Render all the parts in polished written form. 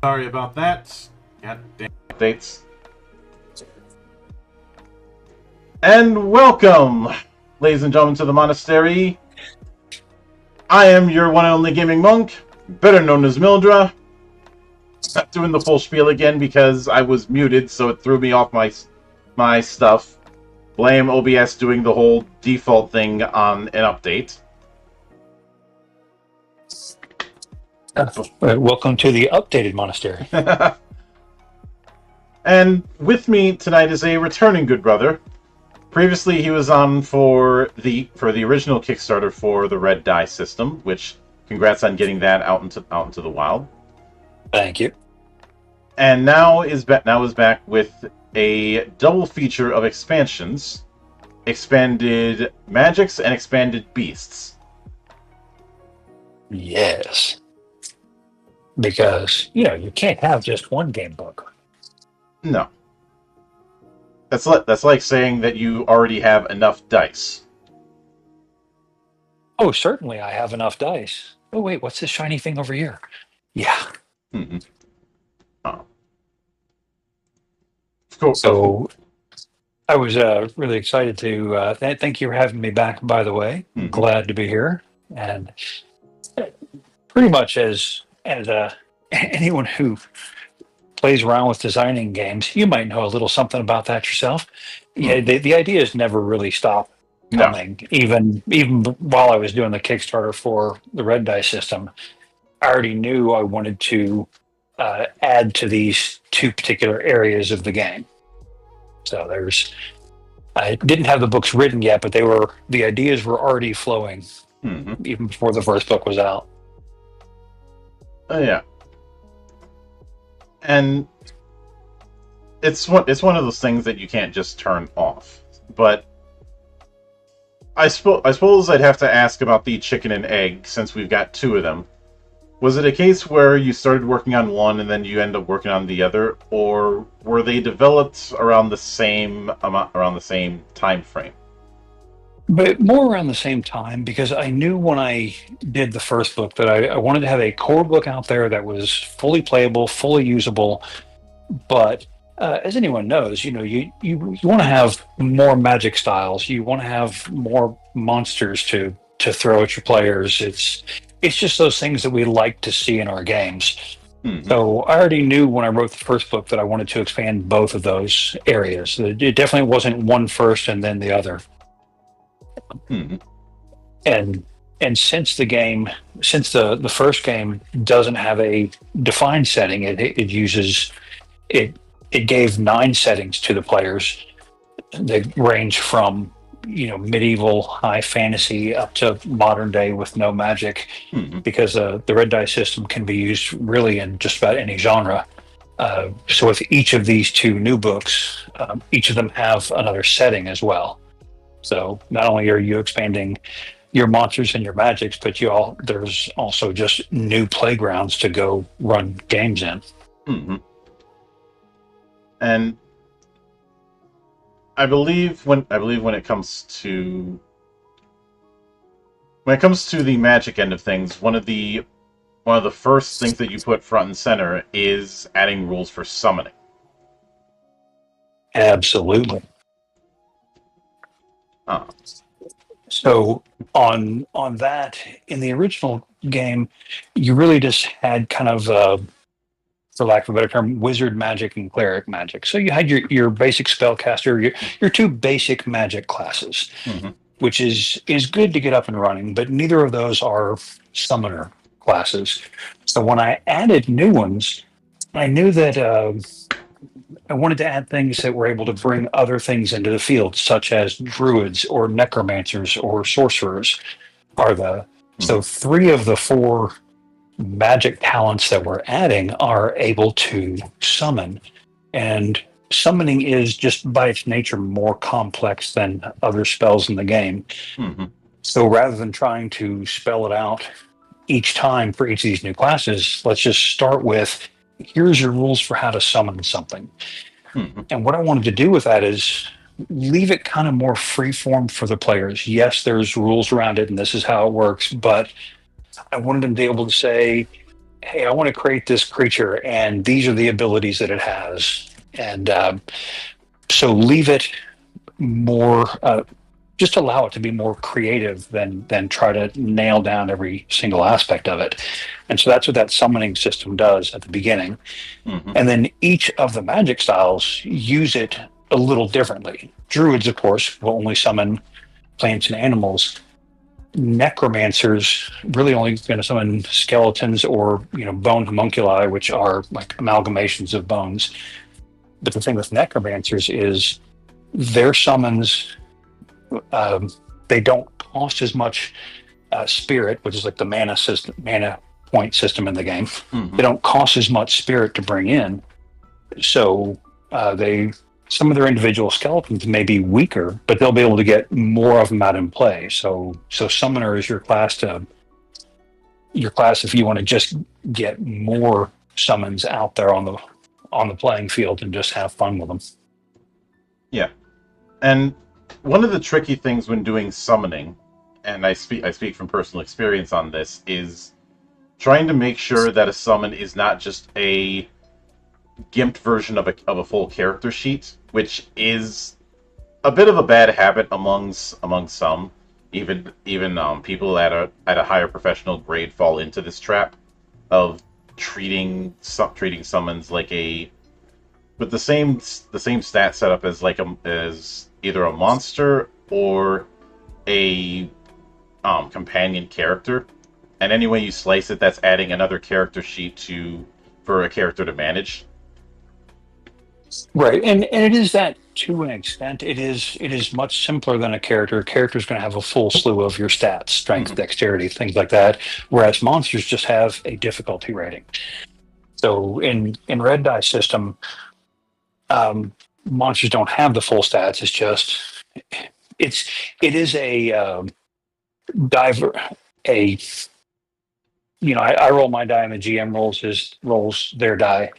Sorry about that. God damn updates. And welcome, ladies and gentlemen, to the monastery. I am your one and only gaming monk, better known as Mildra. Not doing the full spiel again because I was muted, so it threw me off my stuff. Blame OBS doing the whole default thing on an update. Welcome to the updated monastery. And with me tonight is a returning good brother. Previously, he was on for the original Kickstarter for the Red Die system, which congrats on getting that out into the wild. Thank you. And now is back with a double feature of expansions: expanded magics and expanded beasts. Yes. Because, you can't have just one game book. No. That's like saying that you already have enough dice. Oh, certainly I have enough dice. Oh, wait, what's this shiny thing over here? Yeah. Mm-hmm. Oh. Of course. So I was really excited to thank you for having me back, by the way. Mm-hmm. Glad to be here. And pretty much as anyone who plays around with designing games, you might know a little something about that yourself. Yeah, Hmm. the ideas never really stop No. coming. Even while I was doing the Kickstarter for the Red Dice system, I already knew I wanted to add to these two particular areas of the game. So I didn't have the books written yet, but the ideas were already flowing Hmm. even before the first book was out. Yeah. And it's one of those things that you can't just turn off. But I suppose I'd have to ask about the chicken and egg since we've got two of them. Was it a case where you started working on one and then you end up working on the other, or were they developed around the same amount, around the same time frame? But more around the same time, because I knew when I did the first book that I wanted to have a core book out there that was fully playable, fully usable. But as anyone knows, you want to have more magic styles. You want to have more monsters to throw at your players. It's just those things that we like to see in our games. Hmm. So I already knew when I wrote the first book that I wanted to expand both of those areas. It definitely wasn't one first and then the other. Hmm. And since the first game doesn't have a defined setting, it uses it it gave 9 settings to the players that range from medieval high fantasy up to modern day with no magic, Hmm. because the red dice system can be used really in just about any genre. So with each of these two new books, each of them have another setting as well. So not only are you expanding your monsters and your magics, but there's also just new playgrounds to go run games in. Hmm. And I believe when it comes to the magic end of things, one of the first things that you put front and center is adding rules for summoning. Absolutely. Ah. So on that, in the original game, you really just had kind of, for lack of a better term, wizard magic and cleric magic. So you had your basic spellcaster, your two basic magic classes, Hmm. which is good to get up and running, but neither of those are summoner classes. So when I added new ones, I knew that I wanted to add things that were able to bring other things into the field, such as druids or necromancers or sorcerers. Are the Hmm. So 3 of the 4 magic talents that we're adding are able to summon, and summoning is just by its nature more complex than other spells in the game. Hmm. So rather than trying to spell it out each time for each of these new classes, let's just start with, here's your rules for how to summon something. Hmm. And what I wanted to do with that is leave it kind of more free form for the players. Yes, there's rules around it and this is how it works, but I wanted them to be able to say, hey, I want to create this creature and these are the abilities that it has. And so leave it more, just allow it to be more creative than try to nail down every single aspect of it. And so that's what that summoning system does at the beginning. Hmm. And then each of the magic styles use it a little differently. Druids, of course, will only summon plants and animals. Necromancers really only going to summon skeletons or bone homunculi, which are like amalgamations of bones. But the thing with necromancers is their summons, um, they don't cost as much spirit, which is like the mana point system in the game. Hmm. They don't cost as much spirit to bring in, so they some of their individual skeletons may be weaker, but they'll be able to get more of them out in play. So summoner is your class if you want to just get more summons out there on the playing field and just have fun with them. Yeah. And one of the tricky things when doing summoning, and I speak from personal experience on this, is trying to make sure that a summon is not just a gimped version of a full character sheet, which is a bit of a bad habit among some. even people at a higher professional grade fall into this trap of treating summons like a with the same stat setup as as either a monster or a companion character, and any way you slice it, that's adding another character sheet for a character to manage. Right, and it is that to an extent. It is much simpler than a character. A character is going to have a full slew of your stats, strength, Hmm. dexterity, things like that. Whereas monsters just have a difficulty rating. So in red die system, um, monsters don't have the full stats. It's just it's it is a diver a I roll my die and the GM rolls their die,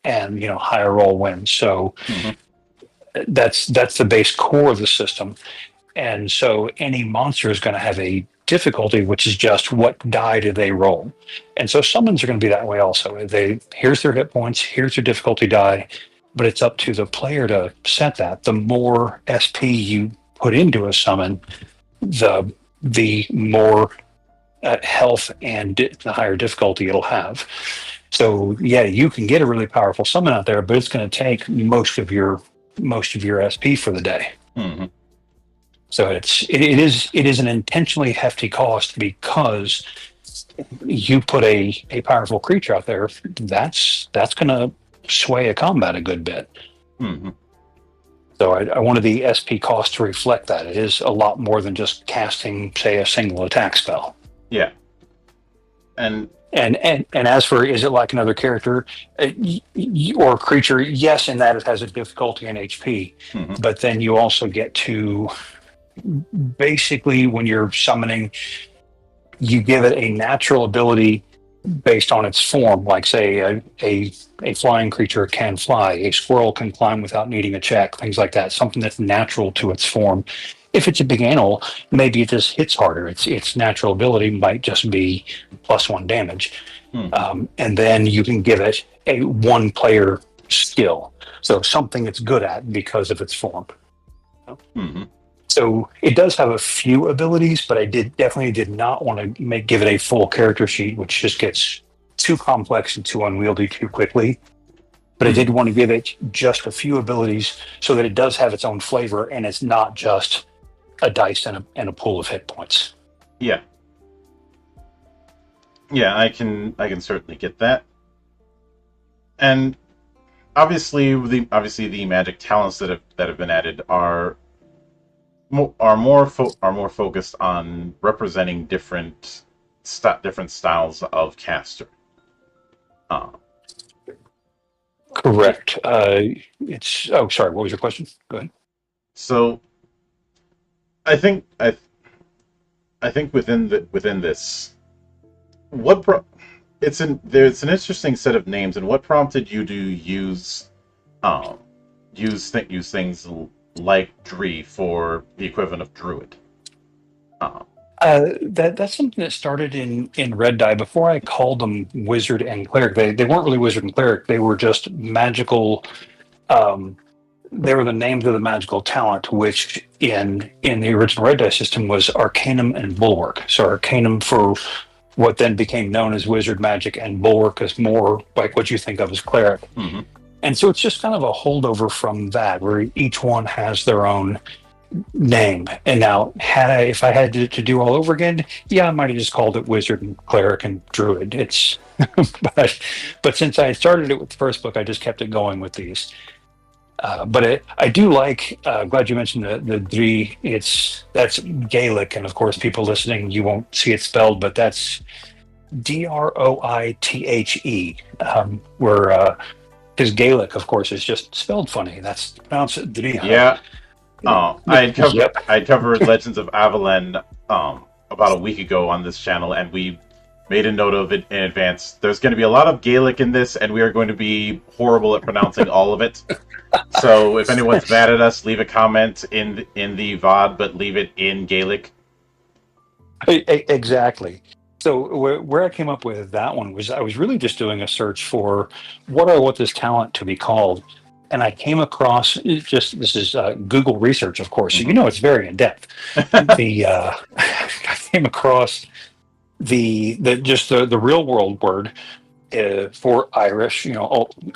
and higher roll wins. So Hmm. that's the base core of the system. And so any monster is going to have a difficulty, which is just what die do they roll. And so summons are going to be that way also. Here's their hit points, here's their difficulty die, but it's up to the player to set that. The more SP you put into a summon, the more health and the higher difficulty it'll have. So yeah, you can get a really powerful summon out there, but it's going to take most of your SP for the day. Hmm. So it is an intentionally hefty cost because you put a powerful creature out there. That's going to sway a combat a good bit. Hmm. So I wanted the SP cost to reflect that. It is a lot more than just casting, say, a single attack spell. Yeah, and And as for, is it like another character or creature? Yes, in that it has a difficulty in HP, hmm but then you also get to basically, when you're summoning, you give it a natural ability based on its form. Like, say, a flying creature can fly, a squirrel can climb without needing a check, things like that. Something that's natural to its form. If it's a big animal, maybe it just hits harder. Its natural ability might just be +1 damage, hmm and then you can give it a one-player skill, so something it's good at because of its form. hmm So it does have a few abilities, but I definitely did not want to give it a full character sheet, which just gets too complex and too unwieldy too quickly. But I did want to give it just a few abilities so that it does have its own flavor and it's not just a dice and a pool of hit points. Yeah, yeah, I can certainly get that. And obviously the magic talents that have been added are more focused on representing different styles of caster. Uh, Correct. It's oh, sorry. What was your question? Go ahead. so I think I think within this, what pro- it's an interesting set of names, and what prompted you to um use things like Dree for the equivalent of Druid? Uh, That's something that started in Red Die. Before I called them Wizard and Cleric, they weren't really Wizard and Cleric. They were just magical. Um, they were the names of the magical talent, which in the original Red Die system was Arcanum and Bulwark. So Arcanum for what then became known as Wizard Magic, and Bulwark is more like what you think of as Cleric. mhm. And so it's just kind of a holdover from that, where each one has their own name. And now, if I had to do all over again, yeah, I might have just called it Wizard and Cleric and Druid. It's but since I started it with the first book, I just kept it going with these. I do like. Glad you mentioned the Dri. That's Gaelic, and of course, people listening, you won't see it spelled, but that's Droithe. Where because Gaelic, of course, is just spelled funny. That's pronounced Dri. Yeah. Yep. I covered Legends of Avalon about a week ago on this channel, and we made a note of it in advance. There's going to be a lot of Gaelic in this, and we are going to be horrible at pronouncing all of it. So if anyone's mad at us, leave a comment in the VOD, but leave it in Gaelic. Exactly. So where I came up with that one was I was really just doing a search for what I want this talent to be called, and I came across this is Google research, of course, so Mhm. it's very in depth. The I came across the real world word for Irish,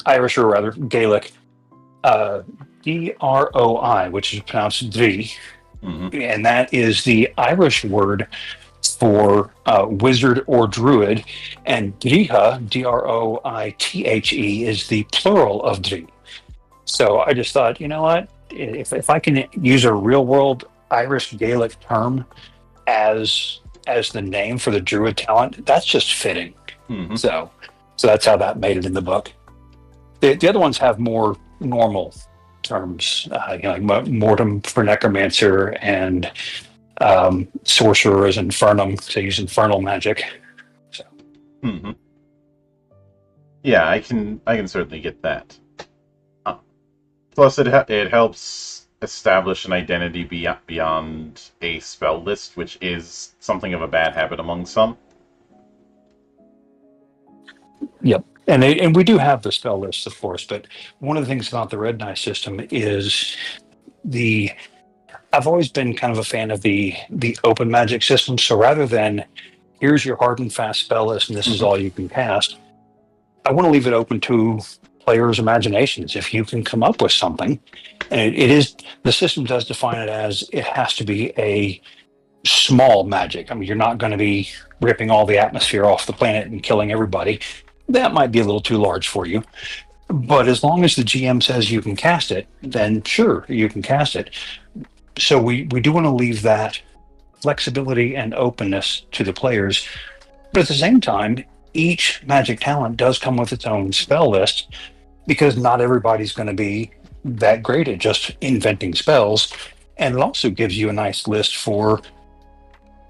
Irish or rather Gaelic, uh, DROI, which is pronounced D, Mhm. and that is the Irish word for wizard or druid, and Driha, Droithe, is the plural of Dri. So I just thought, you know what? If I can use a real world Irish Gaelic term as the name for the druid talent, that's just fitting. Mhm. So that's how that made it in the book. The other ones have more normal terms, like mortem for necromancer and sorcerer is infernum, so use infernal magic. So Mhm. Yeah, I can certainly get that. Uh, Plus, it helps establish an identity beyond a spell list, which is something of a bad habit among some. yep. And we do have the spell lists, of course, but one of the things about the Red Knight system is the I've always been kind of a fan of the open magic system. So rather than here's your hard and fast spell list and this is Hmm. all you can cast, I want to leave it open to players' imaginations. If you can come up with something, and it is the system does define it as it has to be a small magic. I mean, you're not going to be ripping all the atmosphere off the planet and killing everybody. That might be a little too large for you. But as long as the GM says you can cast it, then sure, you can cast it. So we do want to leave that flexibility and openness to the players. But at the same time, each magic talent does come with its own spell list because not everybody's going to be that great at just inventing spells. And it also gives you a nice list for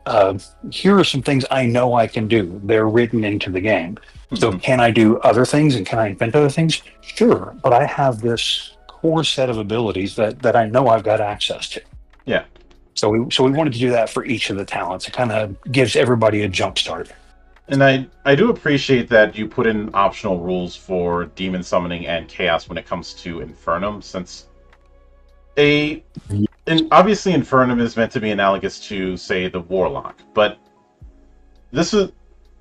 uh, here are some things I know I can do. They're written into the game. So Hmm. can I do other things and can I invent other things? Sure, but I have this core set of abilities that I know I've got access to. Yeah. So we wanted to do that for each of the talents. It kind of gives everybody a jump start. And I do appreciate that you put in optional rules for demon summoning and chaos when it comes to Infernum, since a and obviously Infernum is meant to be analogous to, say, the Warlock, but this is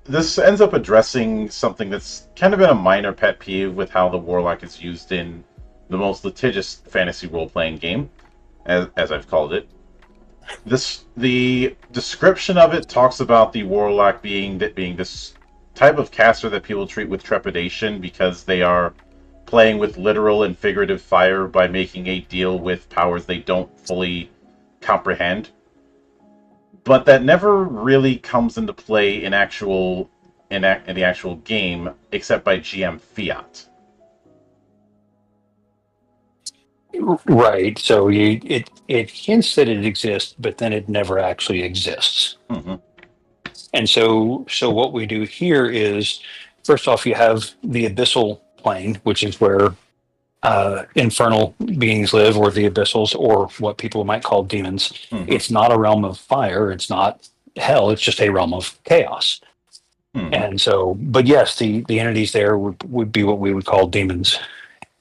this ends up addressing something that's kind of been a minor pet peeve with how the Warlock is used in the most litigious fantasy role playing game, as I've called it. The description of it talks about the Warlock being this type of caster that people treat with trepidation because they are playing with literal and figurative fire by making a deal with powers they don't fully comprehend. But that never really comes into play in the actual game except by GM fiat. Right. So it hints that it exists, but then it never actually exists. Hmm. And so what we do here is first off you have the abyssal plane, which is where infernal beings live, or the abyssals, or what people might call demons. Hmm. It's not a realm of fire. It's not hell. It's just a realm of chaos. Hmm. And so, but yes, the entities there would be what we would call demons.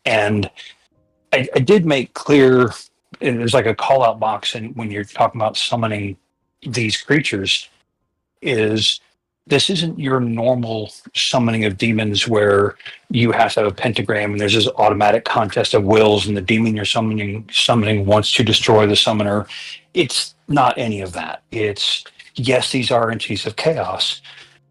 And I did make clear there's like a call out box, and when you're talking about summoning these creatures, is this isn't your normal summoning of demons where you have to have a pentagram and there's this automatic contest of wills and the demon you're summoning wants to destroy the summoner. It's not any of that. It's yes, these are entities of chaos,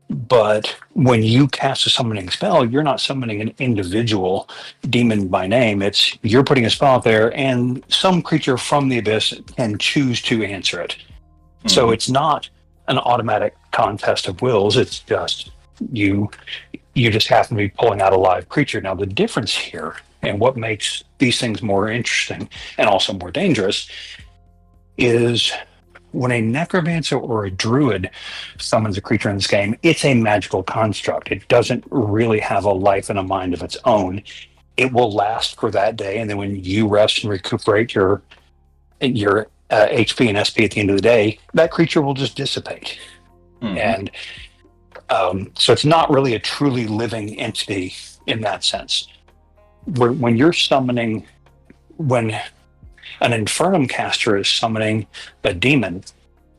but when you cast a summoning spell, you're not summoning an individual demon by name. It's you're putting a spell out there, and some creature from the abyss can choose to answer it. So Hmm. it's not an automatic contest of wills. It's just you you just happen to be pulling out a live creature. Now the difference here and what makes these things more interesting and also more dangerous is when a necromancer or a druid summons a creature in this game, it's a magical construct. It doesn't really have a life and a mind of its own. It will last for that day, and then when you rest and recuperate your HP and SP at the end of the day, that creature will just dissipate. Hmm. And so it's not really a truly living entity in that sense. when you're summoning, when an Infernum caster is summoning a demon,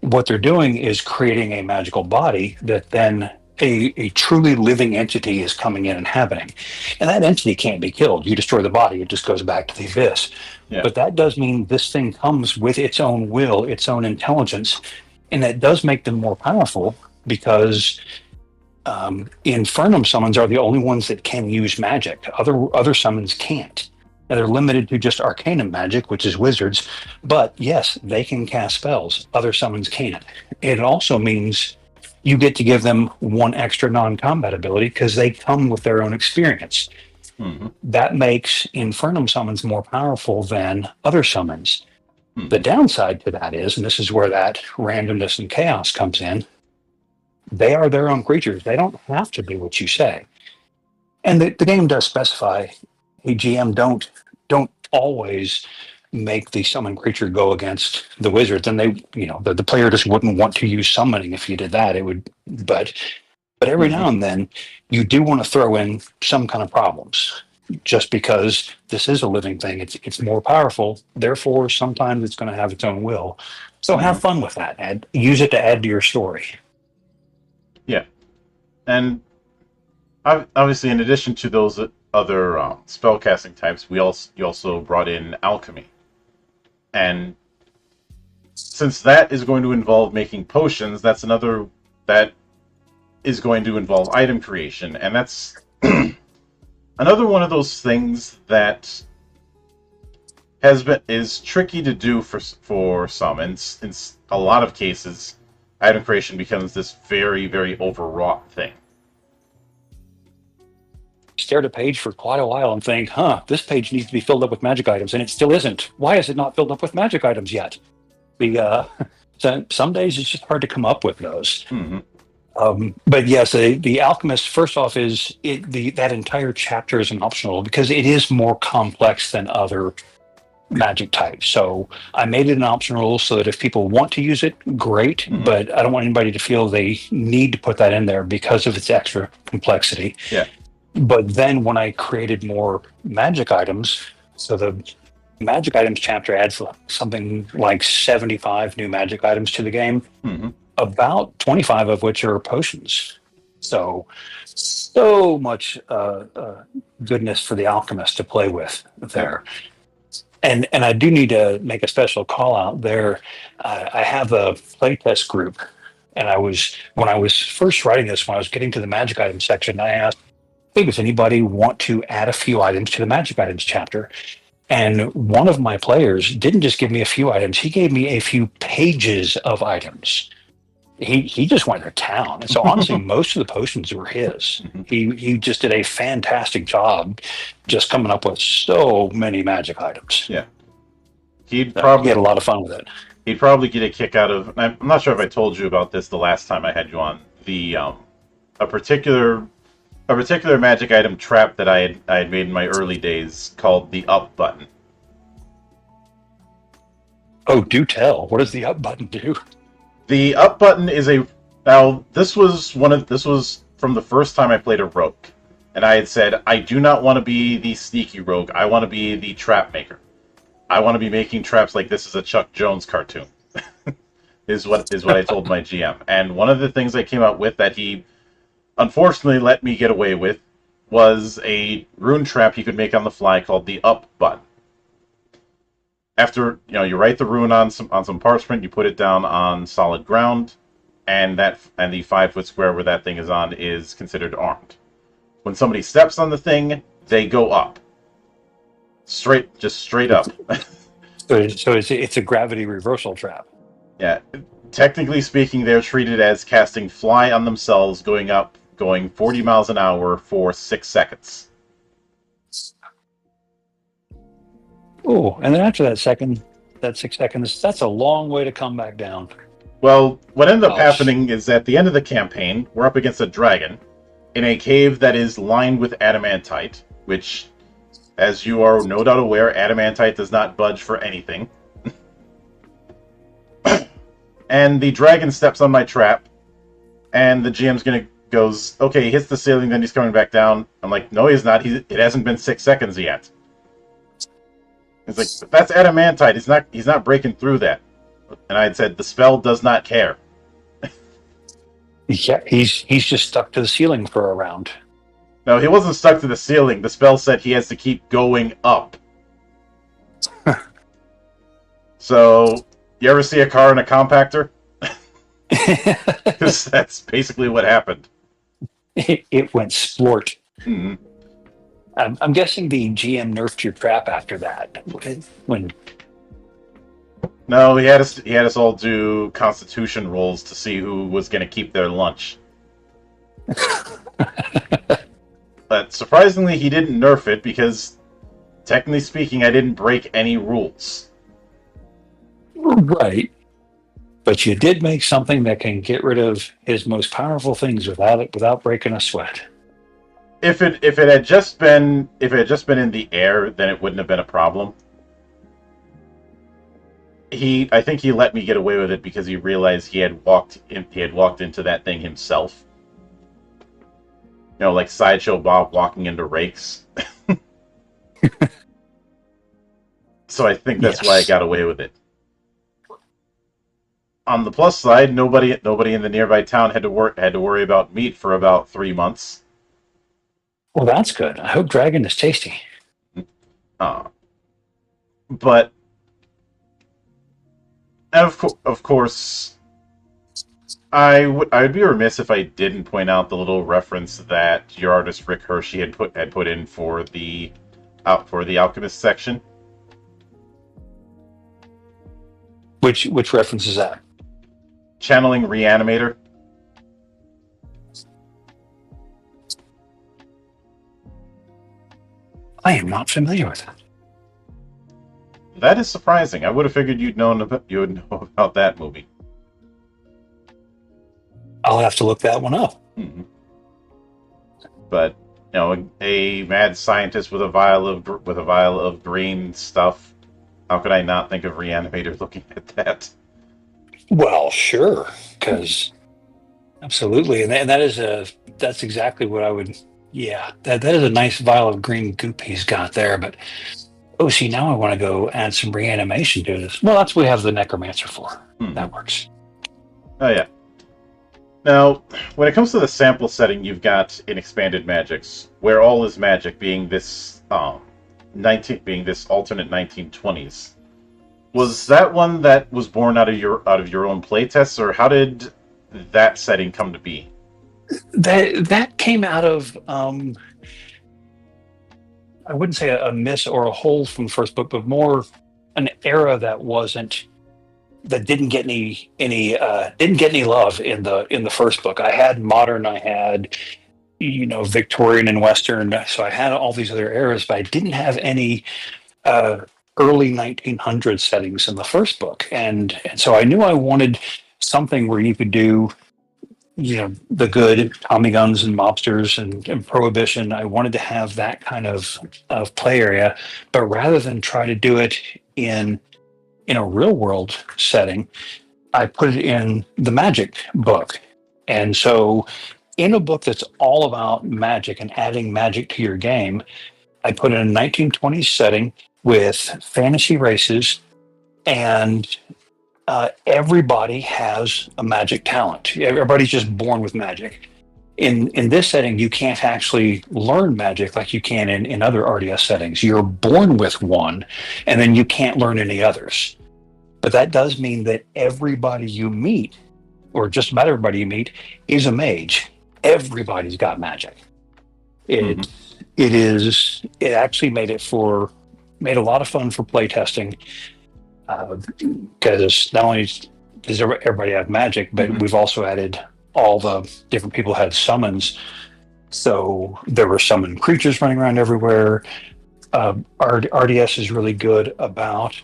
what they're doing is creating a magical body that then a truly living entity is coming in and inhabiting. And that entity can't be killed. You destroy the body, it just goes back to the abyss. Yeah. But that does mean this thing comes with its own will, its own intelligence, and that does make them more powerful because Infernum summons are the only ones that can use magic. Other summons can't. Now, they're limited to just arcanum magic, which is wizards. But yes, they can cast spells. Other summons can't. It also means you get to give them one extra non-combat ability because they come with their own experience. Mm-hmm. That makes Infernum summons more powerful than other summons. Mm-hmm. The downside to that is, and this is where that randomness and chaos comes in, they are their own creatures. They don't have to do what you say. And the game does specify, hey, GM, don't always make the summon creature go against the wizards. And they, the player just wouldn't want to use summoning if you did that. It would, but every now and then you do want to throw in some kind of problems. Just because this is a living thing, it's more powerful. Therefore, sometimes it's going to have its own will. So have fun with that. Use it to add to your story. Yeah, and obviously, in addition to those other spellcasting types, you also brought in alchemy, and since that is going to involve making potions, that's another that is going to involve item creation, and that's another one of those things that is tricky to do for some, and in a lot of cases, item creation becomes this very, very overwrought thing. Stare at a page for quite a while and think, this page needs to be filled up with magic items, and it still isn't. Why is it not filled up with magic items yet? So some days it's just hard to come up with those. But yes, the alchemist, first off, that entire chapter is an optional because it is more complex than other magic types. So I made it an optional so that if people want to use it, great. But I don't want anybody to feel they need to put that in there because of its extra complexity. Yeah. But then when I created more magic items, so the magic items chapter adds something like 75 new magic items to the game, about 25 of which are potions. So much goodness for the alchemist to play with there. And I do need to make a special call out there. I have a playtest group, and when I was first writing this, when I was getting to the magic items section, I asked, hey, does anybody want to add a few items to the magic items chapter? And one of my players didn't just give me a few items, he gave me a few pages of items. He just went to town. And so honestly, most of the potions were his. He just did a fantastic job just coming up with so many magic items. Yeah. He had a lot of fun with it. He'd probably get a kick out of, I'm not sure if I told you about this the last time I had you on, a particular magic item trap that I had made in my early days called the up button. Oh, do tell. What does the up button do? The up button is this was from the first time I played a rogue, and I had said I do not want to be the sneaky rogue. I want to be the trap maker. I want to be making traps like this is a Chuck Jones cartoon. is what I told my GM. And one of the things I came out with that he unfortunately let me get away with was a rune trap he could make on the fly called the up button. After you write the rune on some parchment, you put it down on solid ground, and the 5-foot square where that thing is on is considered armed. When somebody steps on the thing, they go up, straight up. So it's a gravity reversal trap. Yeah, technically speaking, they're treated as casting fly on themselves, going 40 miles an hour for 6 seconds. Oh, and then after that 6 seconds, that's a long way to come back down. Well, what ended up happening is at the end of the campaign, we're up against a dragon in a cave that is lined with adamantite, which, as you are no doubt aware, adamantite does not budge for anything. And the dragon steps on my trap, and the GM's going to goes, okay, he hits the ceiling, then he's coming back down. I'm like, no, he's not. It hasn't been 6 seconds yet. He's like, but that's adamantite. He's not breaking through that. And I had said, the spell does not care. Yeah, he's just stuck to the ceiling for a round. No, he wasn't stuck to the ceiling. The spell said he has to keep going up. So, you ever see a car in a compactor? Because that's basically what happened. It went splort. Mm-hmm. I'm guessing the GM nerfed your trap after that. When No, he had us all do Constitution rolls to see who was going to keep their lunch. But surprisingly, he didn't nerf it because, technically speaking, I didn't break any rules. right, but you did make something that can get rid of his most powerful things without breaking a sweat. If it had just been in the air, then it wouldn't have been a problem. I think he let me get away with it because he realized he had walked into that thing himself. You know, like Sideshow Bob walking into rakes. So I think that's why I got away with it. On the plus side, nobody in the nearby town had to worry about meat for about 3 months. Well, that's good. I hope dragon is tasty. But of course, I would be remiss if I didn't point out the little reference that your artist Rick Hershey had put in for the alchemist section. Which reference is that? Channeling Reanimator. I am not familiar with that. That is surprising. I would have figured you would know about that movie. I'll have to look that one up. Mm-hmm. But a mad scientist with a vial of green stuff. How could I not think of Reanimator looking at that? Well, sure, because absolutely, and that's exactly what I would. Yeah, that is a nice vial of green goop he's got there. But see, now I want to go add some reanimation to this. Well, that's what we have the necromancer for. Mm-hmm. That works. Oh yeah. Now, when it comes to the sample setting, you've got in Expanded Magics, where all is magic being this alternate 1920s. Was that one that was born out of your own playtests, or how did that setting come to be? That came out of I wouldn't say a miss or a hole from the first book, but more an era that didn't get any love in the first book. I had modern, I had Victorian and Western, so I had all these other eras, but I didn't have any early 1900s settings in the first book, and so I knew I wanted something where you could do the good Tommy guns and mobsters and prohibition. I wanted to have that kind of play area, but rather than try to do it in a real world setting, I put it in the magic book. And so in a book that's all about magic and adding magic to your game, I put it in a 1920s setting with fantasy races, and everybody has a magic talent. Everybody's just born with magic. In this setting, you can't actually learn magic like you can in other RDS settings. You're born with one, and then you can't learn any others. But that does mean that everybody you meet, or just about everybody you meet, is a mage. Everybody's got magic. It actually made a lot of fun for playtesting, because not only does everybody have magic, but we've also added all the different people had summons. So there were summoned creatures running around everywhere. RDS is really good about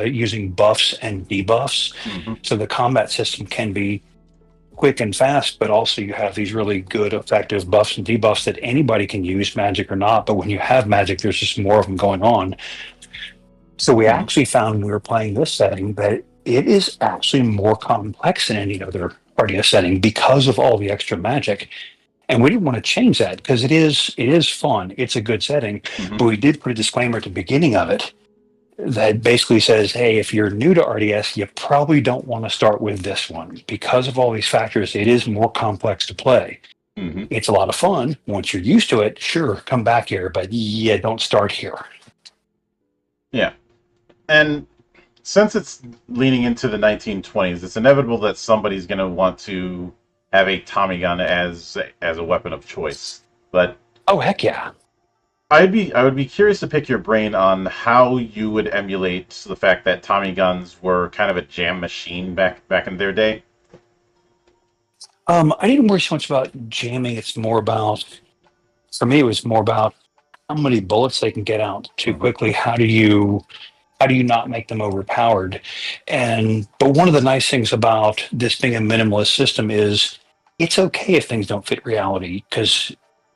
using buffs and debuffs. So the combat system can be quick and fast, but also you have these really good, effective buffs and debuffs that anybody can use, magic or not. But when you have magic, there's just more of them going on. So we actually found when we were playing this setting that it is actually more complex than any other RDS setting because of all the extra magic. And we didn't want to change that because it is fun. It's a good setting. But we did put a disclaimer at the beginning of it that basically says, hey, if you're new to RDS, you probably don't want to start with this one. Because of all these factors, it is more complex to play. It's a lot of fun. Once you're used to it, sure, come back here, but yeah, don't start here. Yeah. And since it's leaning into the 1920s, it's inevitable that somebody's going to want to have a Tommy gun as a weapon of choice. But oh, heck yeah. I would be curious to pick your brain on how you would emulate the fact that Tommy guns were kind of a jam machine back in their day. I didn't worry so much about jamming. It's more about, for me, it was more about how many bullets they can get out too quickly. How do you not make them overpowered? But one of the nice things about this being a minimalist system is it's okay if things don't fit reality, because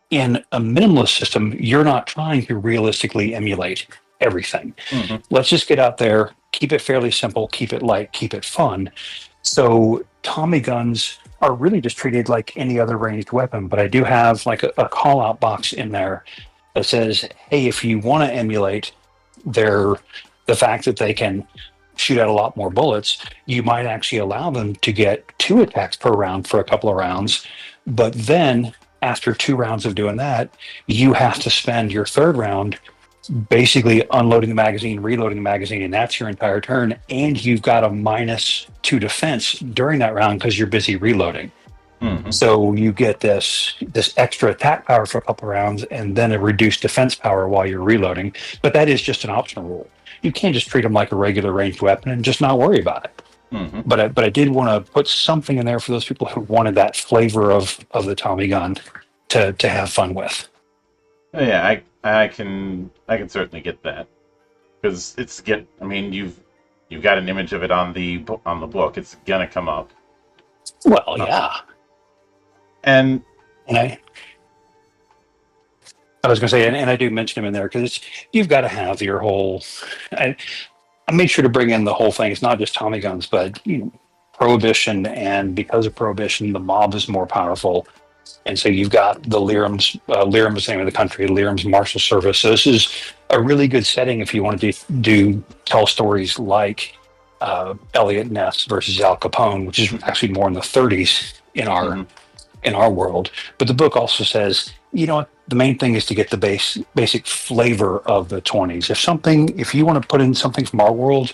in a minimalist system, you're not trying to realistically emulate everything. Let's just get out there, keep it fairly simple, keep it light, keep it fun. So Tommy guns are really just treated like any other ranged weapon, but I do have like a call out box in there that says, hey, if you want to emulate the fact that they can shoot out a lot more bullets, you might actually allow them to get 2 attacks per round for a couple of rounds. But then after 2 rounds of doing that, you have to spend your 3rd round basically unloading the magazine, reloading the magazine, and that's your entire turn. And you've got a -2 defense during that round because you're busy reloading. So you get this extra attack power for a couple rounds and then a reduced defense power while you're reloading. But that is just an optional rule. You can't just treat them like a regular ranged weapon and just not worry about it. But I did want to put something in there for those people who wanted that flavor of the Tommy gun to have fun with. Yeah, I can certainly get that, because I mean, you've got an image of it on the book. It's gonna come up. Well, yeah. And I was going to say, and I do mention him in there because you've got to have your whole. I made sure to bring in the whole thing. It's not just Tommy guns, but Prohibition, and because of Prohibition, the mob is more powerful, and so you've got the Lyrams. Lyram is the name of the country. Lyram's Marshal Service. So this is a really good setting if you want to tell stories like Elliot Ness versus Al Capone, which is actually more in the 30s in our world. But the book also says, you know what, the main thing is to get the basic flavor of the 20s. If you want to put in something from our world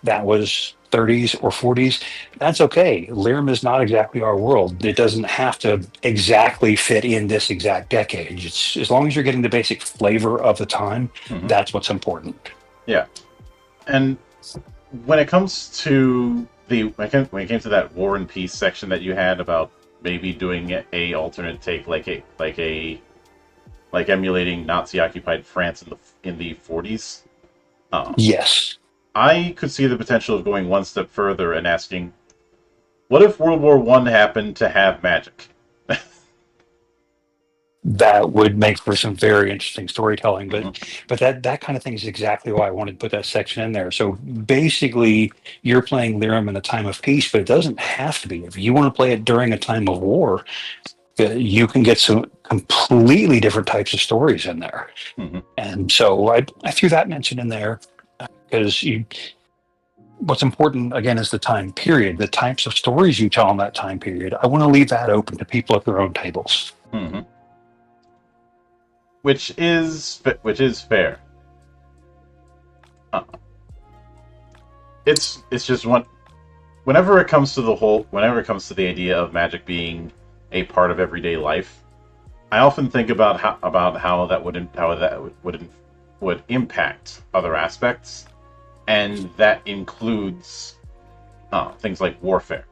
that was 30s or 40s, that's okay. Lyram is not exactly our world. It doesn't have to exactly fit in this exact decade. It's, as long as you're getting the basic flavor of the time, that's what's important. Yeah. And when it comes to when it came to that War and Peace section that you had about maybe doing a alternate take, like emulating Nazi-occupied France in the 40s. Yes, I could see the potential of going one step further and asking, what if World War I happened to have magic? that would make for some very interesting storytelling. But that kind of thing is exactly why I wanted to put that section in there. So basically, you're playing Lyram in a time of peace, but it doesn't have to be. If you want to play it during a time of war, you can get some completely different types of stories in there. And so I threw that mention in there because what's important, again, is the time period, the types of stories you tell in that time period. I want to leave that open to people at their own tables. Which is fair. It's just whenever it comes to the idea of magic being a part of everyday life, I often think about how that would impact other aspects, and that includes things like warfare.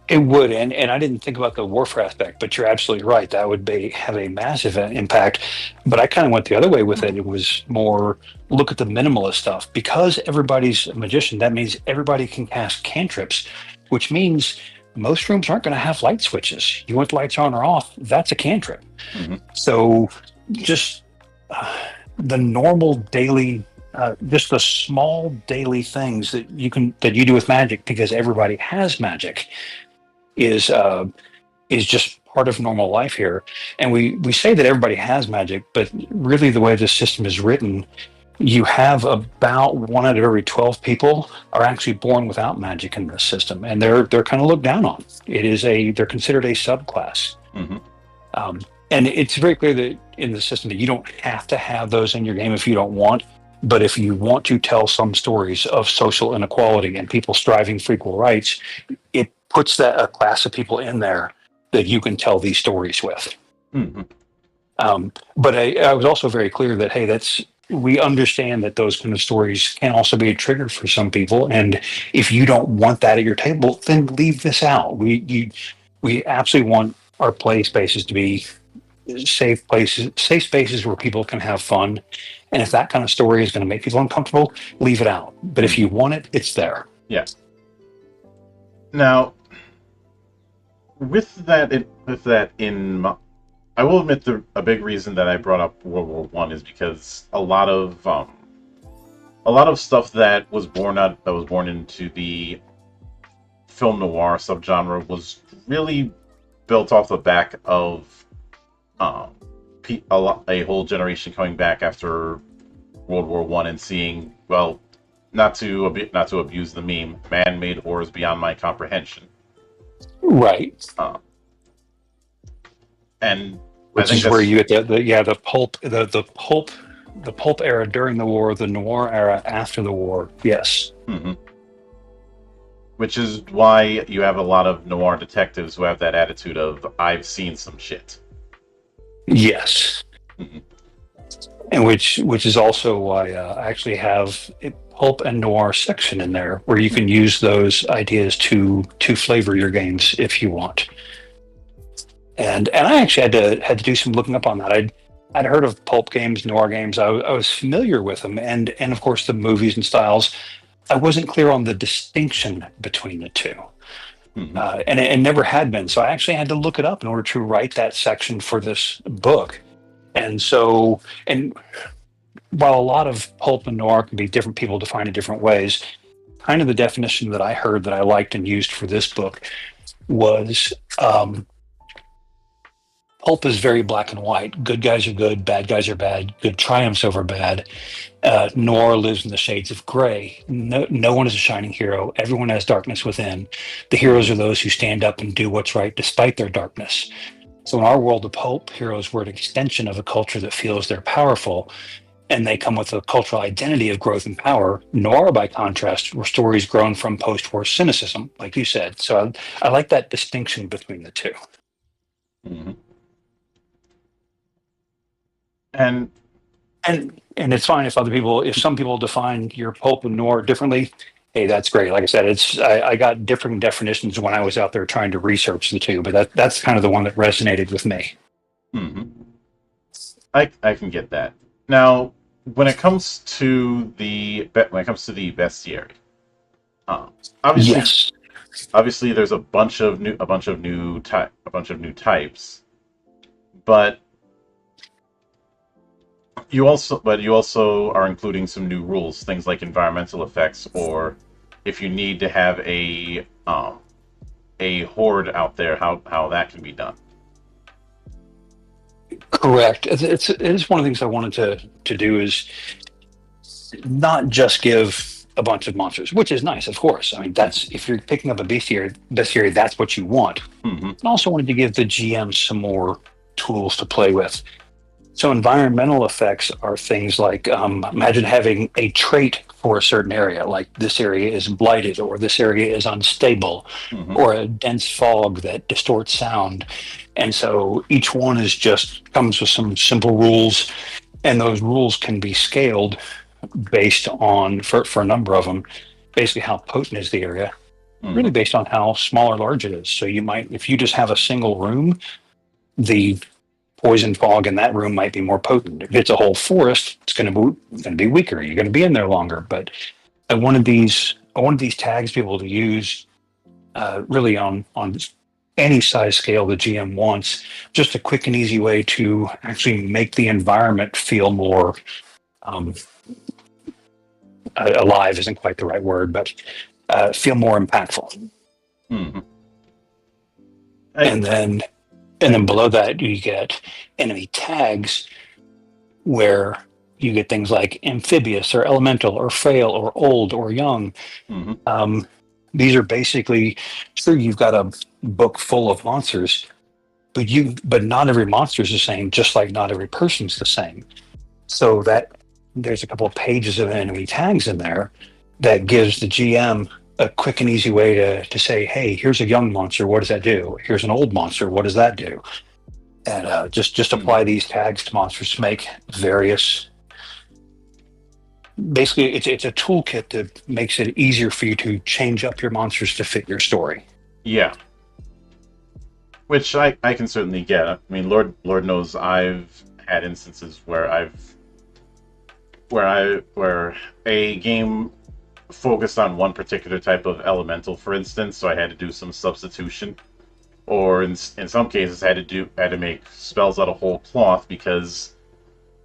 It would, and I didn't think about the warfare aspect, but you're absolutely right. That would have a massive impact. But I kind of went the other way with it. It was more look at the minimalist stuff. Because everybody's a magician, that means everybody can cast cantrips, which means most rooms aren't going to have light switches. You want the lights on or off, that's a cantrip. So just the normal daily just the small daily things that you do with magic because everybody has magic is just part of normal life here. And we say that everybody has magic, but really the way the system is written, you have about 1 out of every 12 people are actually born without magic in this system, and they're kind of looked down on. They're considered a subclass. Mm-hmm. Um, and it's very clear that in the system that you don't have to have those in your game if you don't want. But if you want to tell some stories of social inequality and people striving for equal rights, it puts that a class of people in there that you can tell these stories with. Mm-hmm. But I was also very clear that hey, we understand that those kind of stories can also be a trigger for some people, and if you don't want that at your table, then leave this out. We absolutely want our play spaces to be safe spaces where people can have fun. And if that kind of story is going to make people uncomfortable, leave it out. But if you want it, it's there. Yeah. Now, with that in mind, I will admit a big reason that I brought up World War One is because a lot of stuff that was born into the film noir subgenre was really built off the back of a whole generation coming back after World War One and seeing, well, not to abuse the meme, man-made horrors beyond my comprehension. Right. And which is where you get the pulp era during the war, the noir era after the war. Yes. Mm-hmm. Which is why you have a lot of noir detectives who have that attitude of I've seen some shit. Yes. Mm-hmm. And which is also why I actually have a pulp and noir section in there where you can use those ideas to flavor your games if you want. And I actually had to do some looking up on that. I'd heard of pulp games, noir games. I was familiar with them, and of course the movies and styles. I wasn't clear on the distinction between the two, mm-hmm. And it never had been. So I actually had to look it up in order to write that section for this book. And while a lot of pulp and noir can be different, people define it different ways. Kind of the definition that I heard that I liked and used for this book was. Pulp is very black and white. Good guys are good, bad guys are bad. Good triumphs over bad. Noir lives in the shades of gray. No one is a shining hero. Everyone has darkness within. The heroes are those who stand up and do what's right despite their darkness. So in our world of pulp, heroes were an extension of a culture that feels they're powerful, and they come with a cultural identity of growth and power. Noir, by contrast, were stories grown from post-war cynicism, like you said. So I like that distinction between the two. Mm-hmm. And it's fine if some people define your pulp and noir differently. Hey, that's great. Like I said, I got different definitions when I was out there trying to research the two, but that's kind of the one that resonated with me. Mm-hmm. I can get that. Now, when it comes to the bestiary, obviously there's a bunch of new types, but you also are including some new rules, things like environmental effects, or if you need to have a horde out there, how that can be done. Correct. It is one of the things I wanted to do is not just give a bunch of monsters, which is nice, of course. I mean, that's if you're picking up a bestiary, that's what you want. Mm-hmm. I also wanted to give the GM some more tools to play with. So environmental effects are things like imagine having a trait for a certain area, like this area is blighted or this area is unstable, mm-hmm. or a dense fog that distorts sound. And so each one comes with some simple rules, and those rules can be scaled based on, for a number of them, basically how potent is the area, really based on how small or large it is. So you might, if you just have a single room, the poison fog in that room might be more potent. If it's a whole forest, it's going to be weaker. You're going to be in there longer. But I wanted these tags to be able to use really on any size scale the GM wants. Just a quick and easy way to actually make the environment feel more alive isn't quite the right word, but feel more impactful. Mm-hmm. And then below that you get enemy tags where you get things like amphibious or elemental or frail or old or young. Mm-hmm. These are basically, sure, you've got a book full of monsters, but not every monster is the same, just like not every person's the same. So that there's a couple of pages of enemy tags in there that gives the GM a quick and easy way to say, hey, here's a young monster, what does that do? Here's an old monster, what does that do? And just apply these tags to monsters to make various. Basically, it's a toolkit that makes it easier for you to change up your monsters to fit your story. Yeah. Which I can certainly get. I mean, Lord knows I've had instances where where a game focused on one particular type of elemental, for instance, so I had to do some substitution, or in some cases had to make spells out of whole cloth because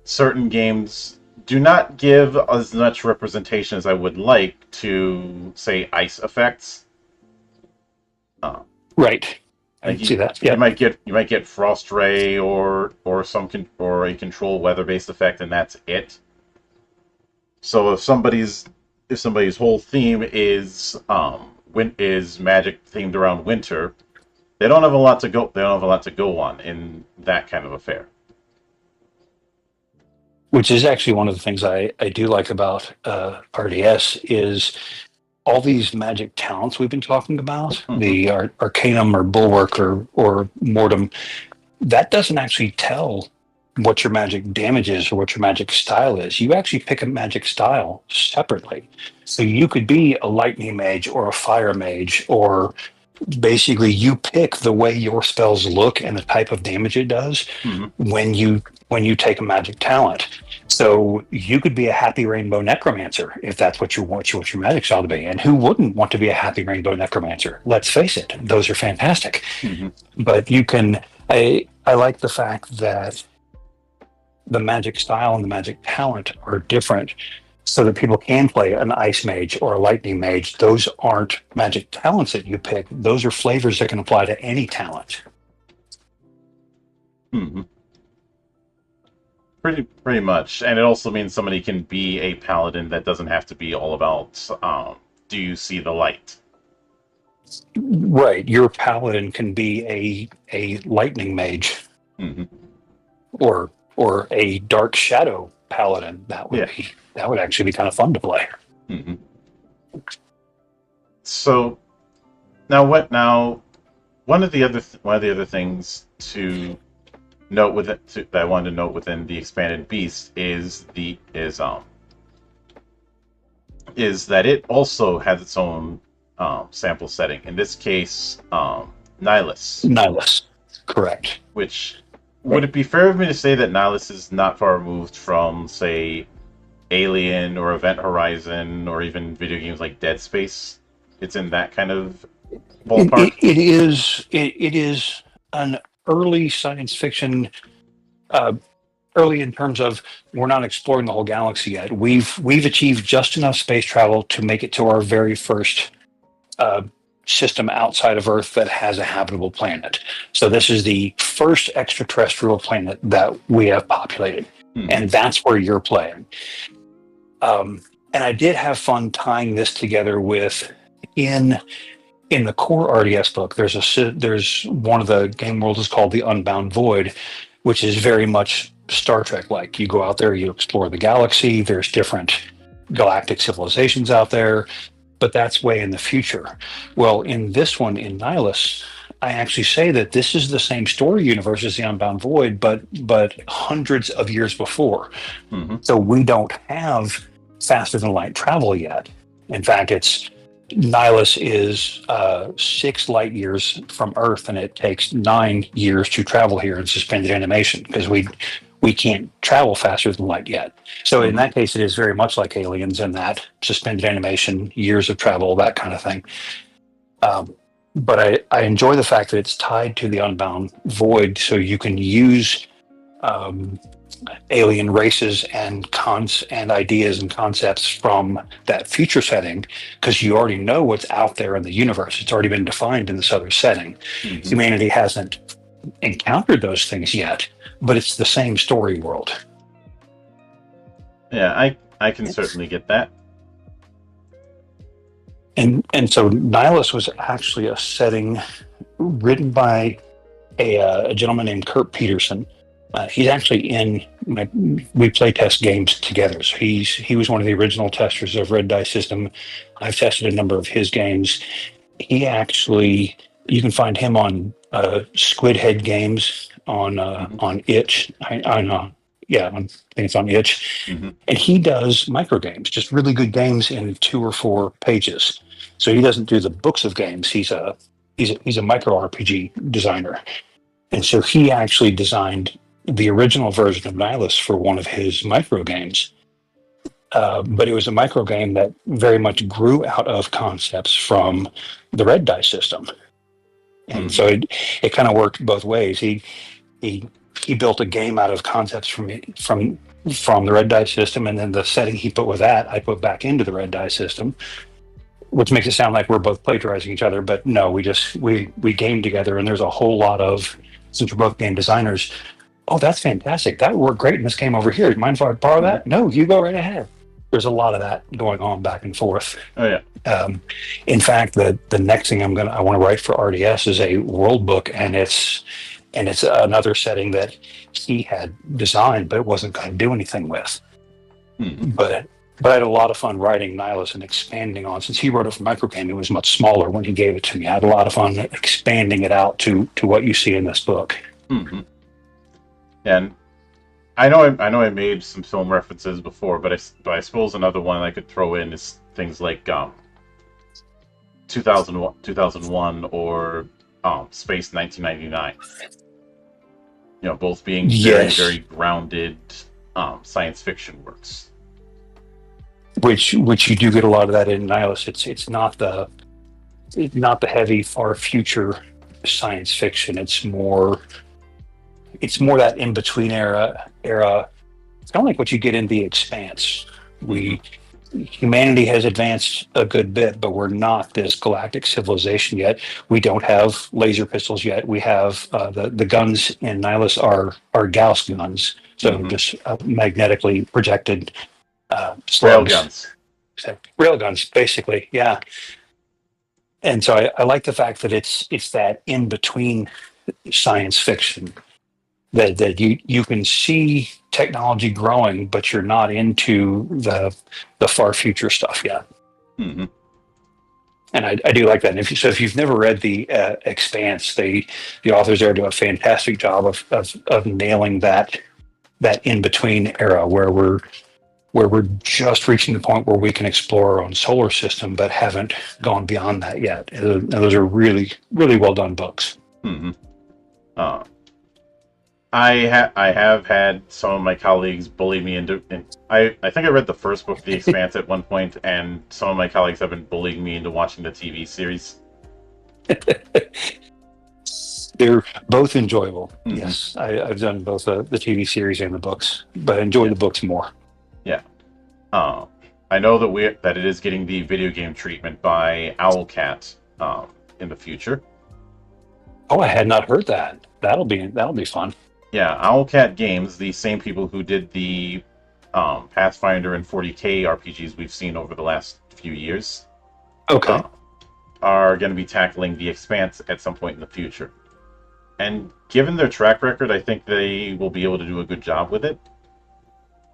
certain games do not give as much representation as I would like to, say, ice effects. Right. I Like can see that. you Yeah. might get frost ray or a control weather based effect, and that's it. So if somebody's whole theme is magic themed around winter, they don't have a lot to go. They don't have a lot to go on in that kind of affair. Which is actually one of the things I do like about RDS is all these magic talents we've been talking about, Mm-hmm. the Arcanum or Bulwark or Mortem, that doesn't actually tell what your magic damage is or what your magic style is. You actually pick a magic style separately. So you could be a lightning mage or a fire mage, or basically you pick the way your spells look and the type of damage it does Mm-hmm. when you take a magic talent. So you could be a happy rainbow necromancer if that's what you want your magic style to be. And who wouldn't want to be a happy rainbow necromancer? Let's face it, those are fantastic. Mm-hmm. But you can I like the fact that the magic style and the magic talent are different so that people can play an ice mage or a lightning mage. Those aren't magic talents that you pick. Those are flavors that can apply to any talent. Mm-hmm. Pretty much, and it also means somebody can be a paladin that doesn't have to be all about do you see the light? Right. Your paladin can be a lightning mage Mm-hmm. or a dark shadow paladin. Yeah. That would actually be kind of fun to play. Mm-hmm. So now one of the other things to note that I wanted to note within the expanded beast is that it also has its own sample setting. In this case, Nihilus. Nihilus. Correct. Which, would it be fair of me to say that Nihilus is not far removed from, say, Alien or Event Horizon or even video games like Dead Space? It's in that kind of ballpark. It is an early science fiction, early in terms of we're not exploring the whole galaxy yet. We've achieved just enough space travel to make it to our very first system outside of Earth that has a habitable planet. So this is the first extraterrestrial planet that we have populated, and that's where you're playing. And I did have fun tying this together with in the core RDS book. There's one of the game worlds is called the Unbound Void, which is very much Star Trek like. You go out there, you explore the galaxy. There's different galactic civilizations out there, but that's way in the future. Well, in this one, in Nihilus, I actually say that this is the same story universe as the Unbound Void, but hundreds of years before. Mm-hmm. So we don't have faster than light travel yet. In fact, Nihilus is 6 light years from Earth, and it takes 9 years to travel here in suspended animation because we can't travel faster than light yet. So in that case, it is very much like Aliens in that suspended animation, years of travel, that kind of thing. But I enjoy the fact that it's tied to the Unbound Void, so you can use alien races and ideas and concepts from that future setting, because you already know what's out there in the universe. It's already been defined in this other setting. Mm-hmm. Humanity hasn't encountered those things yet, but it's the same story world. Yeah, I can certainly get that. And so Nihilus was actually a setting written by a gentleman named Kurt Peterson. He's actually we play test games together. So he was one of the original testers of Red Dice System. I've tested a number of his games. He actually, you can find him on Squid Head Games on Itch. I know, yeah, I think it's on Itch. Mm-hmm. And he does micro games, just really good games in 2 or 4 pages. So he doesn't do the books of games. He's a micro RPG designer. And so he actually designed the original version of Nihilus for one of his micro games. But it was a micro game that very much grew out of concepts from the Red Dice System. And so it kind of worked both ways. He built a game out of concepts from the Red Dice System, and then the setting he put with that, I put back into the Red Dice System, which makes it sound like we're both plagiarizing each other. But no, we game together, and there's a whole lot of, since we're both game designers, oh, that's fantastic. That worked great in this game over here. Mind if I borrow that? No, you go right ahead. There's a lot of that going on back and forth. Oh yeah. In fact, the next thing I want to write for RDS is a world book, and it's another setting that he had designed, but it wasn't going to do anything with. But I had a lot of fun writing Nihilus and expanding on. Since he wrote it for microgame, it was much smaller when he gave it to me. I had a lot of fun expanding it out to what you see in this book. Mm-hmm. And I know I made some film references before, but I suppose another one I could throw in is things like 2001 or Space 1999. You know, both being very, very grounded science fiction works. Which you do get a lot of that in Nihilus. It's not the heavy far future science fiction. It's more that in between era. It's kind of like what you get in The Expanse. Humanity has advanced a good bit, but we're not this galactic civilization yet. We don't have laser pistols yet. We have the guns in Nihilus are Gauss guns, so just magnetically projected slugs. Rail guns, basically, yeah. And so I like the fact that it's that in between science fiction that you can see technology growing, but you're not into the far future stuff yet. Mm-hmm. And I do like that. And if you've never read The Expanse, the authors there do a fantastic job of nailing that in between era where we're just reaching the point where we can explore our own solar system, but haven't gone beyond that yet. And those are really, really well done books. Mm-hmm. I have had some of my colleagues bully me into. I think I read the first book of The Expanse at one point, and some of my colleagues have been bullying me into watching the TV series. They're both enjoyable. Mm-hmm. Yes, I've done both the TV series and the books, but I enjoy the books more. Yeah. I know that it is getting the video game treatment by Owlcat in the future. Oh, I had not heard that. That'll be fun. Yeah, Owlcat Games, the same people who did the Pathfinder and 40K RPGs we've seen over the last few years, okay, are going to be tackling The Expanse at some point in the future. And given their track record, I think they will be able to do a good job with it.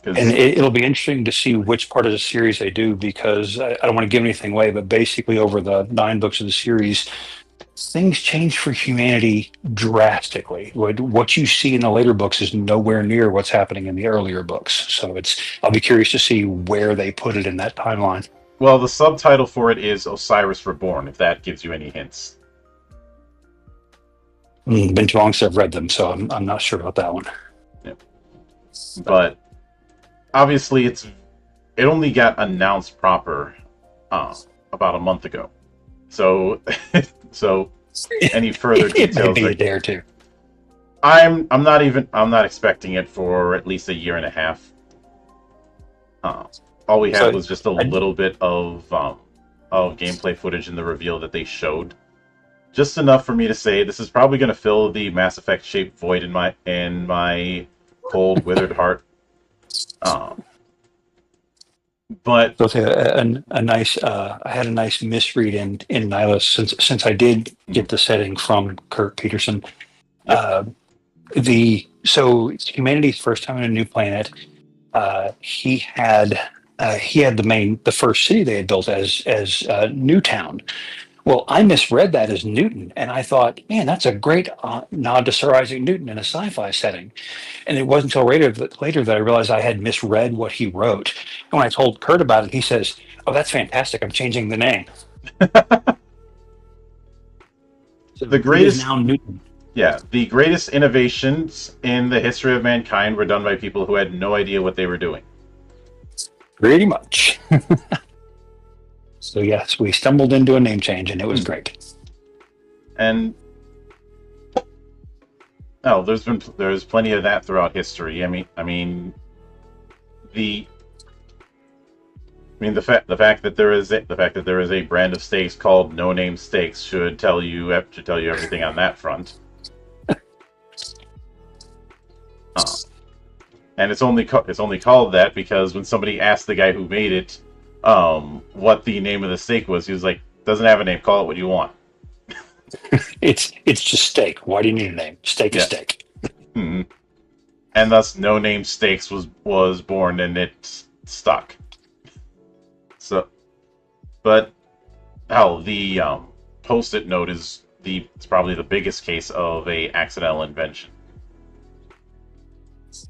And it'll be interesting to see which part of the series they do, because I don't want to give anything away, but basically over the 9 books of the series, things change for humanity drastically. What you see in the later books is nowhere near what's happening in the earlier books. So I'll be curious to see where they put it in that timeline. Well, the subtitle for it is Osiris Reborn, if that gives you any hints. Been too long since I've read them, so I'm not sure about that one. Yeah. But obviously it only got announced proper about a month ago. So any further details? It might be a day or two. I'm not expecting it for at least a year and a half. Uh, all we had So was just a I, little bit of gameplay footage in the reveal that they showed, just enough for me to say this is probably going to fill the Mass Effect shaped void in my cold, withered heart. Um, but so it's a nice. I had a nice misread in Nihilus since I did get the setting from Kurt Peterson. yep. Uh, so it's humanity's first time on a new planet. He had the first city they had built as Newtown. Well, I misread that as Newton, and I thought, man, that's a great nod to Sir Isaac Newton in a sci-fi setting. And it wasn't until later that I realized I had misread what he wrote. And when I told Kurt about it, he says, "Oh, that's fantastic! I'm changing the name." So The it is greatest now Newton. Yeah, the greatest innovations in the history of mankind were done by people who had no idea what they were doing. Pretty much. So yes, we stumbled into a name change, and it was Hmm. great. And oh, there's plenty of that throughout history. The the fact that there is a brand of steaks called No Name Steaks should tell you everything on that front. Uh, and it's only called that because when somebody asked the guy who made it what the name of the steak was, he was like, "Doesn't have a name. Call it what you want." It's just steak. Why do you need a name? Steak is Yeah. steak. Hmm. And thus No Name Steaks was born and it stuck. So, but hell, the post-it note it's probably the biggest case of a accidental invention.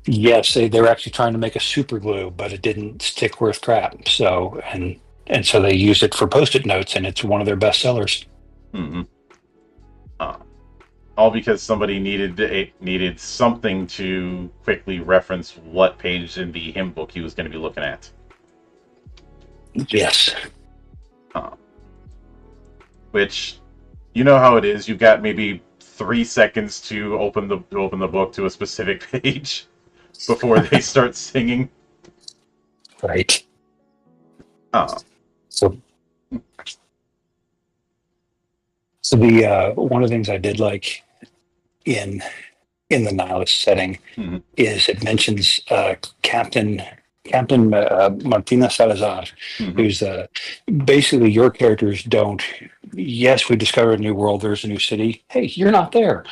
Yes, they were actually trying to make a super glue, but it didn't stick worth crap. And so they used it for post-it notes, and it's one of their best sellers. Hmm. Uh, all because somebody needed something to quickly reference what page in the hymn book he was going to be looking at. Yes. Uh, which, you know how it is. You've got maybe 3 seconds to open the book to a specific page before they start singing. Right. Uh, So so the one of the things I did like in the Nihilist setting mhm, is it mentions Captain Martina Salazar, mhm, who's basically your characters don't. Yes, we discovered a new world. There's a new city. Hey, you're not there.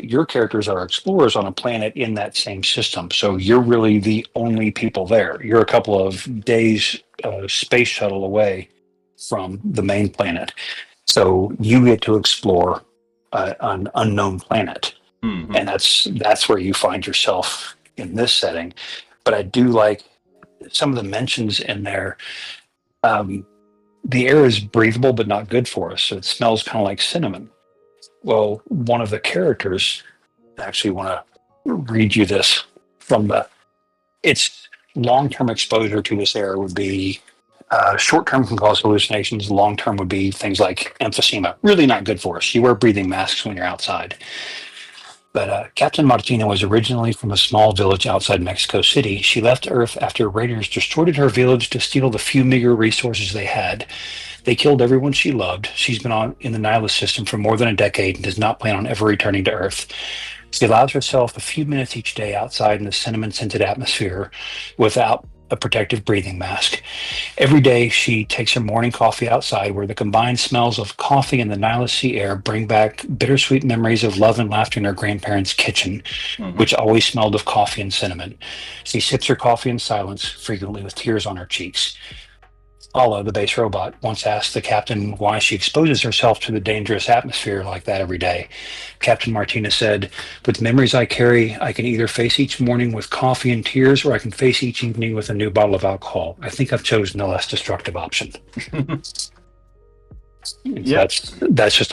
Your characters are explorers on a planet in that same system, so you're really the only people there. You're a couple of days space shuttle away from the main planet, so you get to explore an unknown planet, mhm. and that's where you find yourself in this setting. But I do like some of the mentions in there. Um, the air is breathable but not good for us, so it smells kind of like cinnamon. Well, one of the characters, I actually want to read you this from the. Its long-term exposure to this air would be short-term can cause hallucinations. Long-term would be things like emphysema. Really not good for us. You wear breathing masks when you're outside. But Captain Martina was originally from a small village outside Mexico City. She left Earth after raiders destroyed her village to steal the few meager resources they had. They killed everyone she loved. She's been in the Nihilist system for more than a decade and does not plan on ever returning to Earth. She allows herself a few minutes each day outside in the cinnamon scented atmosphere without a protective breathing mask. Every day, she takes her morning coffee outside, where the combined smells of coffee and the Nihilist sea air bring back bittersweet memories of love and laughter in her grandparents' kitchen, Mhm. which always smelled of coffee and cinnamon. She sips her coffee in silence, frequently with tears on her cheeks. Paula, the base robot, once asked the captain why she exposes herself to the dangerous atmosphere like that every day. Captain Martinez said, "With the memories I carry, I can either face each morning with coffee and tears, or I can face each evening with a new bottle of alcohol. I think I've chosen the less destructive option." So Yep. that's just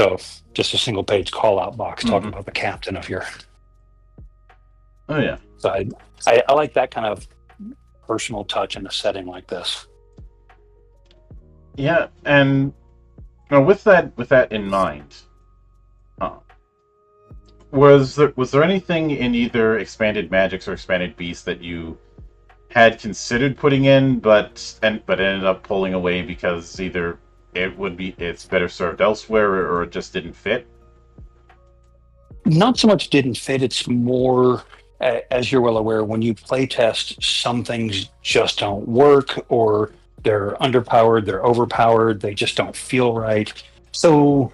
a single page call out box talking Mhm. about the captain of your. Oh yeah. So I like that kind of personal touch in a setting like this. Yeah, and with that in mind, uh, Was there anything in either Expanded Magics or Expanded Beasts that you had considered putting in, but ended up pulling away because either it's better served elsewhere, or it just didn't fit? Not so much didn't fit. It's more, as you're well aware, when you play test, some things just don't work, or they're underpowered, they're overpowered, they just don't feel right. So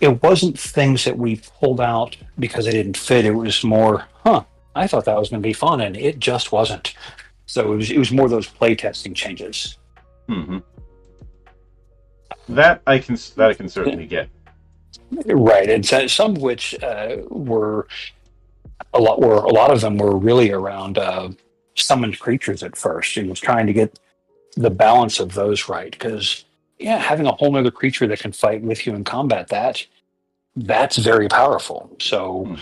it wasn't things that we pulled out because they didn't fit. It was more, I thought that was going to be fun, and it just wasn't. So it was more those play testing changes. Hmm. That I can certainly get. Right, and so, some of which were a lot of them were really around summoned creatures at first. It was trying to get the balance of those right because yeah, having a whole other creature that can fight with you in combat that's very powerful. So Hmm.